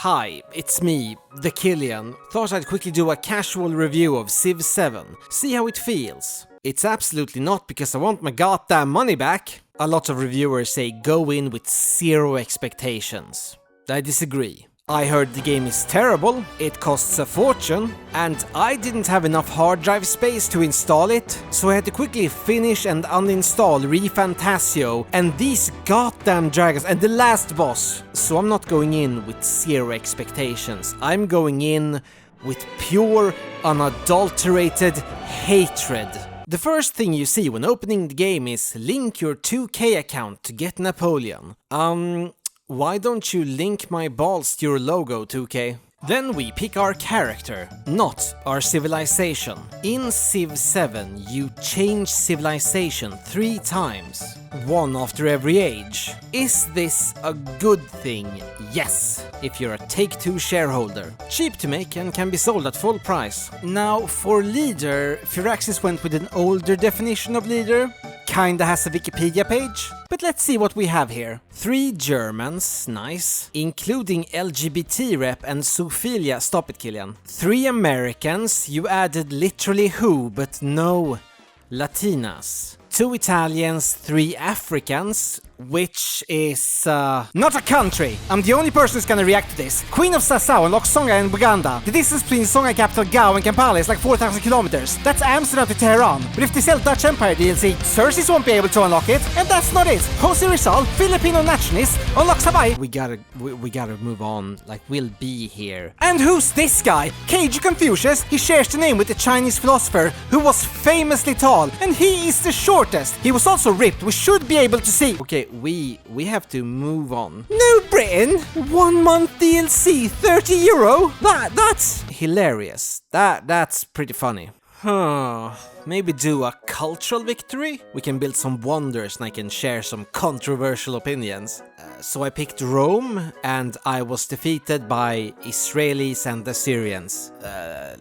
Hi, it's me, the Kilian. Thought I'd quickly do a casual review of Civ 7, see how it feels. It's absolutely not because I want my goddamn money back. A lot of reviewers say go in with zero expectations. I disagree. I heard the game is terrible, it costs a fortune, and I didn't have enough hard drive space to install it, so I had to quickly finish and uninstall ReFantasio and these goddamn dragons and the last boss. So I'm not going in with zero expectations, I'm going in with pure, unadulterated hatred. The first thing you see when opening the game is link your 2K account to get Napoleon. Why don't you link my balls to your logo, 2K? Then we pick our character, not our civilization. In Civ 7, you change civilization 3 times, one after every age. Is this a good thing? Yes, if you're a Take-Two shareholder. Cheap to make and can be sold at full price. Now, for leader, Firaxis went with an older definition of leader. Kinda has a Wikipedia page. But let's see what we have here. 3 Germans, nice, including LGBT rep and zoophilia, stop it Kilian. 3 Americans, you added literally who, but no Latinas. 2 Italians, 3 Africans, which is not a country. I'm the only person who's gonna react to this. Queen of Sassau unlocks Songhai and Buganda. The distance between Songhai capital Gao and Kampala is like 4,000 kilometers. That's Amsterdam to Tehran. But if they sell Dutch Empire DLC, Xerxes won't be able to unlock it. And that's not it. Jose Rizal, Filipino nationalist, unlocks Hawaii. We gotta move on. Like, we'll be here. And who's this guy? Keiju Confucius. He shares the name with the Chinese philosopher who was famously tall. And he is the shortest. He was also ripped. We should be able to see. Okay, we have to move on. New Britain? 1 month DLC, €30? That's hilarious. That's pretty funny. Maybe do a cultural victory? We can build some wonders and I can share some controversial opinions. So I picked Rome and I was defeated by Israelis and Assyrians.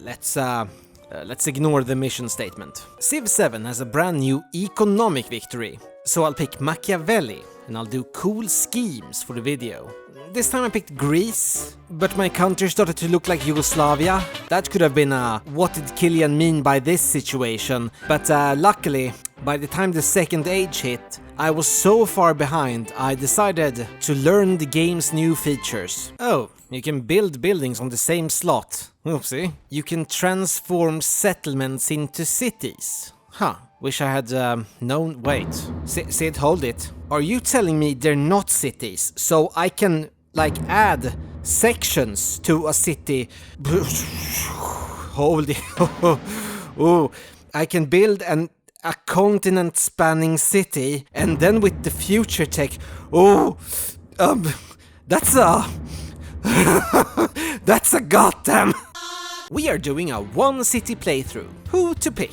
Let's ignore the mission statement. Civ 7 has a brand new economic victory. So I'll pick Machiavelli, and I'll do cool schemes for the video. This time I picked Greece, but my country started to look like Yugoslavia. That could have been a what did Kilian mean by this situation, but luckily, by the time the second age hit, I was so far behind, I decided to learn the game's new features. Oh, you can build buildings on the same slot. Oopsie. You can transform settlements into cities. Huh. Wish I had known. Wait. Sid, hold it. Are you telling me they're not cities? So I can, like, add sections to a city? Hold it. Oh, I can build a continent-spanning city, and then with the future tech, that's a goddamn. We are doing a 1-city playthrough. Who to pick?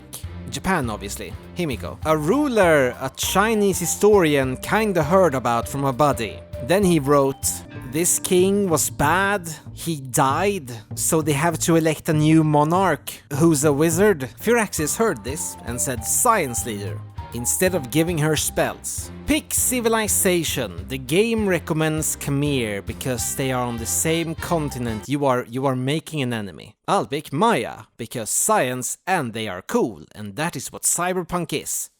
Japan, obviously. Himiko. A ruler a Chinese historian kinda heard about from a buddy. Then he wrote, this king was bad, he died, so they have to elect a new monarch, who's a wizard. Firaxis heard this and said science leader, instead of giving her spells. Pick civilization. The game recommends Khmer because they are on the same continent. You are making an enemy. I'll pick Maya because science and they are cool, and that is what cyberpunk is.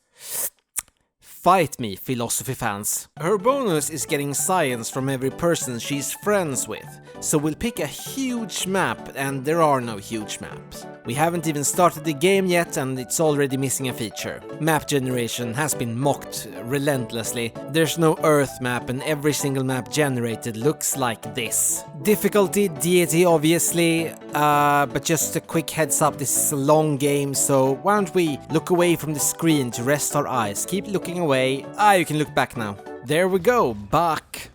Fight me, philosophy fans. Her bonus is getting science from every person she's friends with. So we'll pick a huge map, and there are no huge maps. We haven't even started the game yet and it's already missing a feature. Map generation has been mocked relentlessly. There's no Earth map and every single map generated looks like this. Difficulty, deity obviously, but just a quick heads up, this is a long game, so why don't we look away from the screen to rest our eyes. Keep looking away. You can look back now. There we go, back.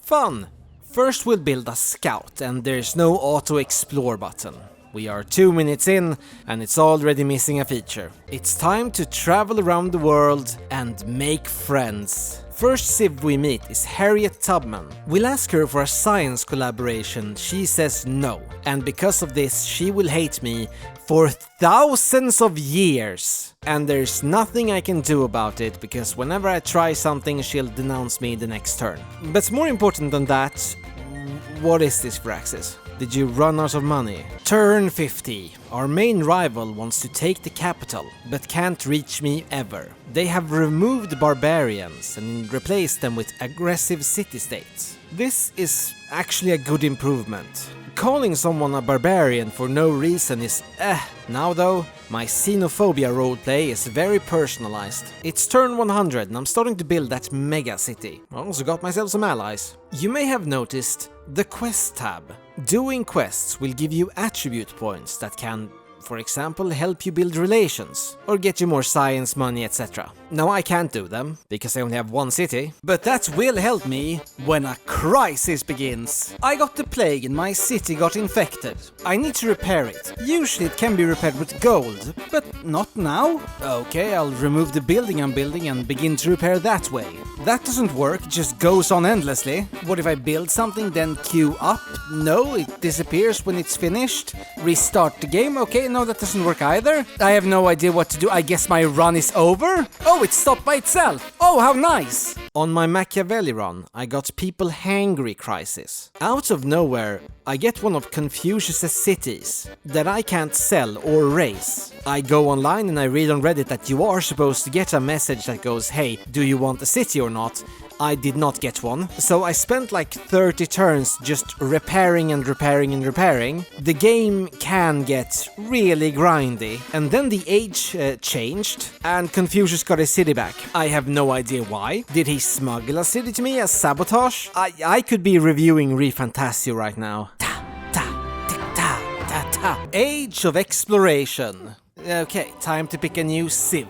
Fun! First we'll build a scout and there's no auto-explore button. We are 2 minutes in and it's already missing a feature. It's time to travel around the world and make friends. First Civ we meet is Harriet Tubman. We'll ask her for a science collaboration, she says no. And because of this she will hate me for thousands of years. And there's nothing I can do about it, because whenever I try something she'll denounce me the next turn. But more important than that, What is this, Firaxis? Did you run out of money? Turn 50. Our main rival wants to take the capital, but can't reach me ever. They have removed barbarians and replaced them with aggressive city-states. This is actually a good improvement. Calling someone a barbarian for no reason is Now though, my xenophobia roleplay is very personalized. It's turn 100 and I'm starting to build that mega city. I also got myself some allies. You may have noticed the quest tab. Doing quests will give you attribute points that can, for example, help you build relations, or get you more science, money, etc. Now I can't do them, because I only have one city, but that will help me when a crisis begins. I got the plague and my city got infected. I need to repair it. Usually it can be repaired with gold, but not now. Okay, I'll remove the building I'm building and begin to repair that way. That doesn't work, it just goes on endlessly. What if I build something, then queue up? No, it disappears when it's finished. Restart the game? Okay, no, that doesn't work either. I have no idea what to do. I guess my run is over? Oh, it stopped by itself. Oh, how nice! On my Machiavelli run, I got people hangry crisis. Out of nowhere, I get one of Confucius's cities that I can't sell or raise. I go online and I read on Reddit that you are supposed to get a message that goes, hey, do you want a city or not? I did not get one, so I spent like 30 turns just repairing and repairing and repairing. The game can get really grindy, and then the age changed, and Confucius got his city back. I have no idea why. Did he smuggle a city to me as sabotage? I could be reviewing ReFantasio right now. Age of Exploration. Okay, time to pick a new civ.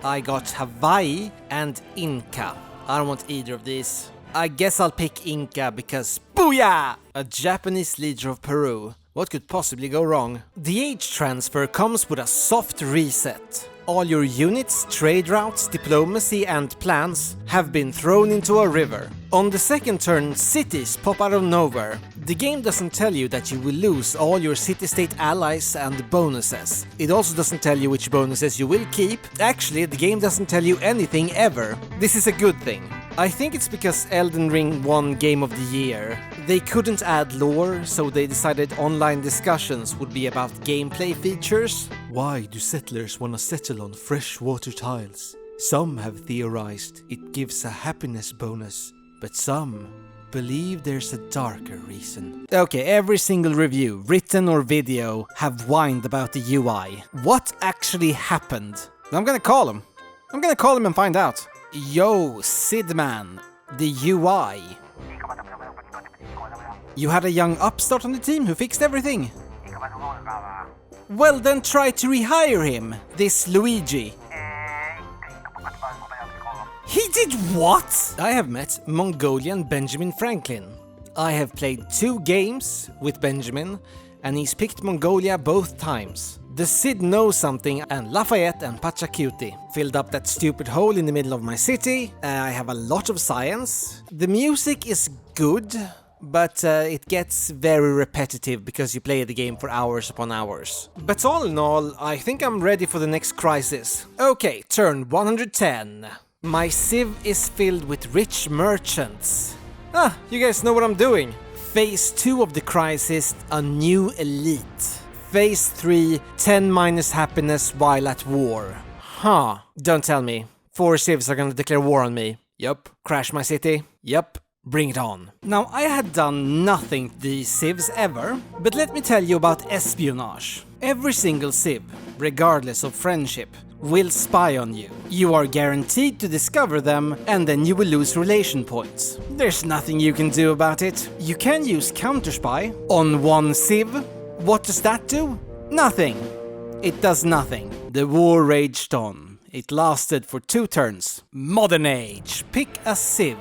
I got Hawaii and Inca. I don't want either of these. I guess I'll pick Inca because booyah! A Japanese leader of Peru. What could possibly go wrong? The age transfer comes with a soft reset. All your units, trade routes, diplomacy and plans have been thrown into a river. On the second turn, cities pop out of nowhere. The game doesn't tell you that you will lose all your city-state allies and bonuses. It also doesn't tell you which bonuses you will keep. Actually, the game doesn't tell you anything ever. This is a good thing. I think it's because Elden Ring won Game of the Year. They couldn't add lore, so they decided online discussions would be about gameplay features. Why do settlers want to settle on freshwater tiles? Some have theorized it gives a happiness bonus, but some believe there's a darker reason. Okay, every single review, written or video, have whined about the UI. What actually happened? I'm gonna call him. And find out. Yo, Sidman, the UI. You had a young upstart on the team who fixed everything. Well, then try to rehire him, this Luigi. He did what? I have met Mongolian Benjamin Franklin. I have played 2 games with Benjamin, and he's picked Mongolia both times. The Cid knows something, and Lafayette and Pachacuti filled up that stupid hole in the middle of my city. I have a lot of science. The music is good, but it gets very repetitive because you play the game for hours upon hours. But all in all, I think I'm ready for the next crisis. Okay, turn 110. My civ is filled with rich merchants. You guys know what I'm doing. Phase 2 of the crisis, a new elite. Phase 3, 10 minus happiness while at war. Don't tell me. 4 civs are gonna declare war on me. Yup. Crash my city. Yup. Bring it on. Now, I had done nothing to these civs ever, but let me tell you about espionage. Every single civ, regardless of friendship, will spy on you. You are guaranteed to discover them, and then you will lose relation points. There's nothing you can do about it. You can use counterspy on one civ. What does that do? Nothing. It does nothing. The war raged on. It lasted for 2 turns. Modern age. Pick a civ.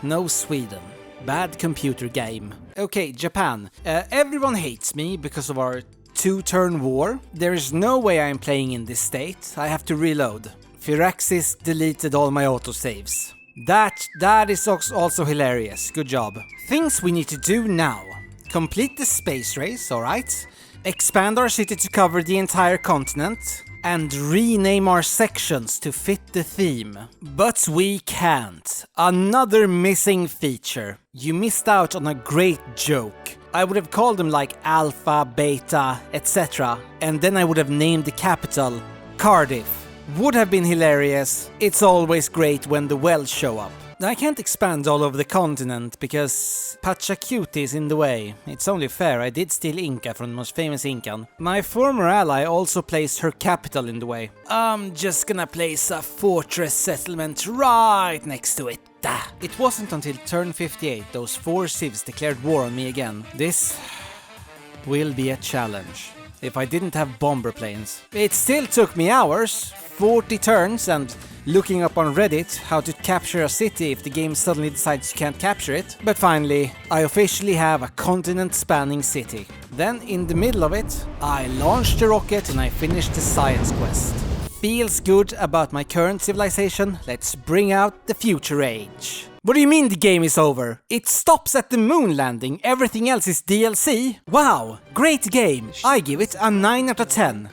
No Sweden. Bad computer game. Okay, Japan. Everyone hates me because of our 2-turn war. There is no way I'm playing in this state. I have to reload. Firaxis deleted all my autosaves. That is also hilarious. Good job. Things we need to do now. Complete the space race, alright? expand our city to cover the entire continent, and rename our sections to fit the theme. But we can't. Another missing feature. You missed out on a great joke. I would have called them like Alpha, Beta, etc. And then I would have named the capital Cardiff. Would have been hilarious. It's always great when the Welsh show up. I can't expand all over the continent because Pachacuti is in the way. It's only fair, I did steal Inca from the most famous Incan. My former ally also placed her capital in the way. I'm just gonna place a fortress settlement right next to it. It wasn't until turn 58 those 4 civs declared war on me again. This will be a challenge. If I didn't have bomber planes. It still took me hours, 40 turns, and looking up on Reddit how to capture a city if the game suddenly decides you can't capture it. But finally, I officially have a continent-spanning city. Then, in the middle of it, I launched the rocket and I finished the science quest. Feels good about my current civilization, let's bring out the future age. What do you mean the game is over? It stops at the moon landing, everything else is DLC? Wow, great game! I give it a 9 out of 10.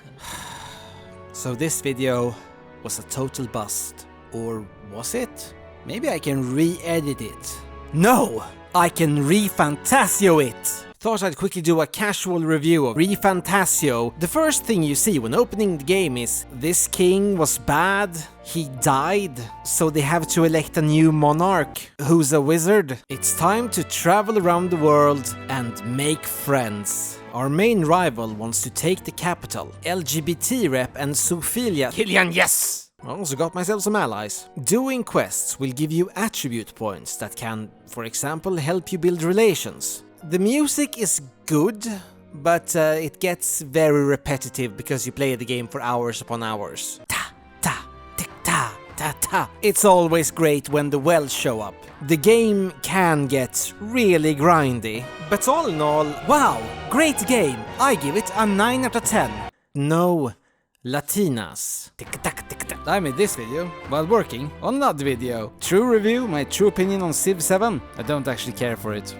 So this video was a total bust. Or was it? Maybe I can re-edit it. No! I can re-fantasio it! Thought I'd quickly do a casual review of Re-Fantasio. The first thing you see when opening the game is this king was bad, he died, so they have to elect a new monarch who's a wizard. It's time to travel around the world and make friends. Our main rival wants to take the capital. LGBT rep and zoophilia. Kilian, yes! I also got myself some allies. Doing quests will give you attribute points that can, for example, help you build relations. The music is good, but it gets very repetitive because you play the game for hours upon hours. Ta, ta, tick, ta, ta, ta. It's always great when the Welsh show up. The game can get really grindy, but all in all, wow, great game. I give it a 9 out of 10. No Latinas. I made this video while working on another video. True review, my true opinion on Civ 7. I don't actually care for it.